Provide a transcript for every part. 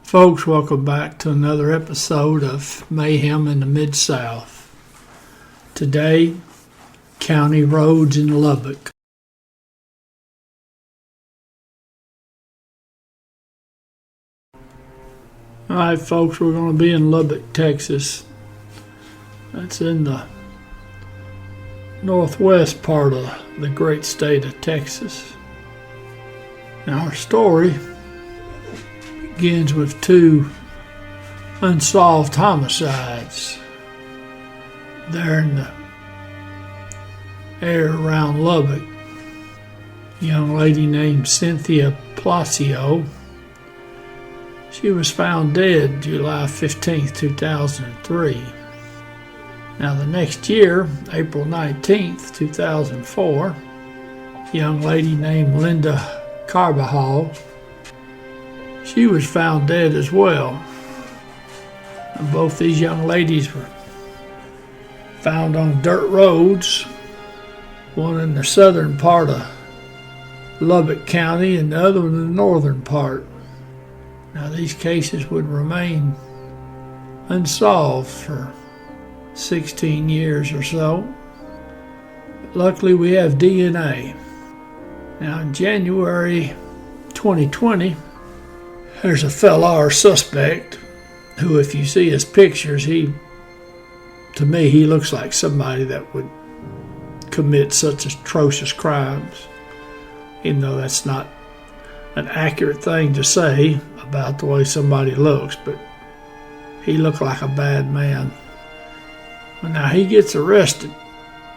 Folks, welcome back to another episode of Mayhem in the Midsouth. Today, county roads in Lubbock. Alright folks, we're going to be in Lubbock, Texas. That's in the northwest part of the great state of Texas. Now our story begins with two unsolved homicides there in the area around Lubbock. A young lady named Cynthia Palacio. She was found dead July 15, 2003. Now the next year, April 19, 2004, a young lady named Linda Carbajal, she was found dead as well. And both these young ladies were found on dirt roads, one in the southern part of Lubbock County and the other in the northern part. Now these cases would remain unsolved for 16 years or so. But luckily we have DNA. Now in January 2020, there's a fella or suspect who, if you see his pictures, to me he looks like somebody that would commit such atrocious crimes, even though that's not an accurate thing to say about the way somebody looks, but he looked like a bad man. But now he gets arrested.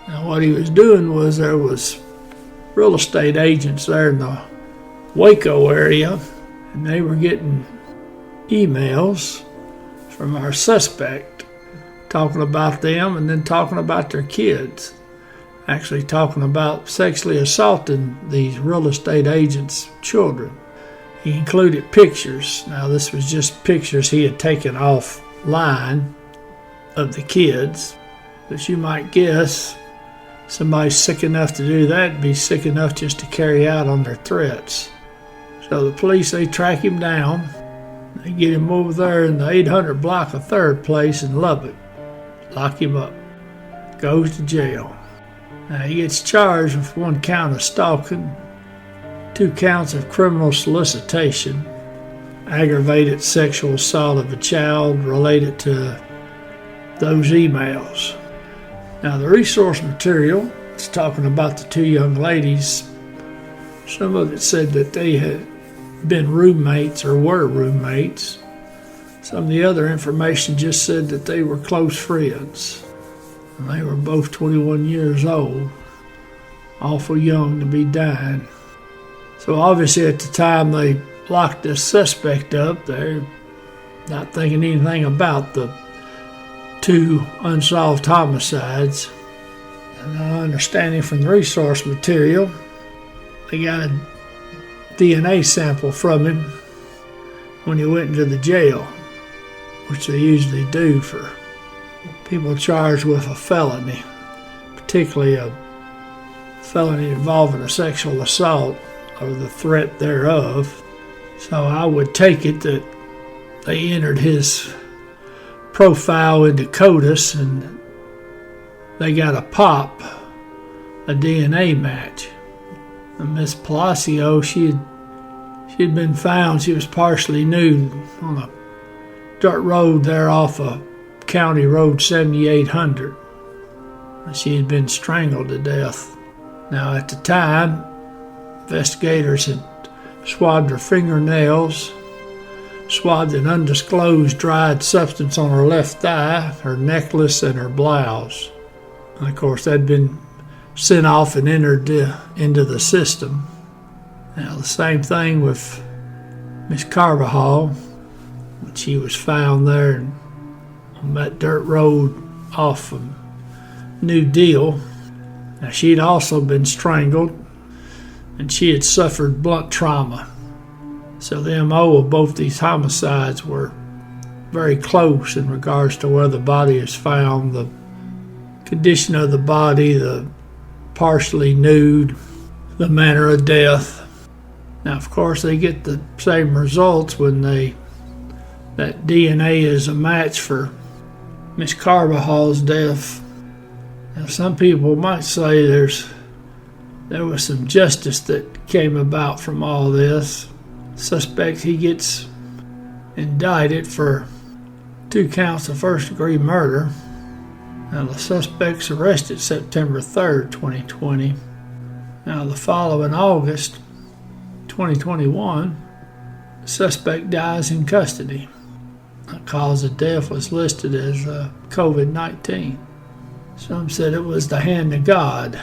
Now what he was doing was there was real estate agents there in the Waco area, and they were getting emails from our suspect talking about them and then talking about their kids. Actually talking about sexually assaulting these real estate agents' children. He included pictures. Now this was just pictures he had taken offline of the kids. But you might guess somebody sick enough to do that would be sick enough just to carry out on their threats. So the police, they track him down. They get him over there in the 800 block of 3rd Place in Lubbock. Lock him up. Goes to jail. Now he gets charged with 1 count of stalking, 2 counts of criminal solicitation, aggravated sexual assault of a child related to those emails. Now the resource material is talking about the 2 young ladies. Some of it said that they had been roommates or were roommates. Some of the other information just said that they were close friends. And they were both 21 years old, awful young to be dying. So obviously at the time they locked this suspect up, they're not thinking anything about the 2 unsolved homicides. And I'm understanding from the resource material, they got a DNA sample from him when he went into the jail, which they usually do for people charged with a felony, particularly a felony involving a sexual assault or the threat thereof. So I would take it that they entered his profile into CODIS and they got a DNA match. And Miss Palacio, she'd been found, she was partially nude on a dirt road there off of County Road 7800. She had been strangled to death. Now at the time, investigators had swabbed her fingernails, swabbed an undisclosed dried substance on her left thigh, her necklace, and her blouse. And of course that'd been sent off and entered into the system. Now the same thing with Miss Carbajal, when she was found there on that dirt road off of New Deal. Now she'd also been strangled and she had suffered blunt trauma. So the MO of both these homicides were very close in regards to where the body is found, the condition of the body, the partially nude, the manner of death. Now, of course, they get the same results when they that DNA is a match for Miss Carvajal's death. Now, some people might say there was some justice that came about from all this. Suspect, he gets indicted for 2 counts of first-degree murder. Now, the suspect's arrested September 3rd, 2020. Now, the following August 2021, the suspect dies in custody. The cause of death was listed as COVID-19. Some said it was the hand of God.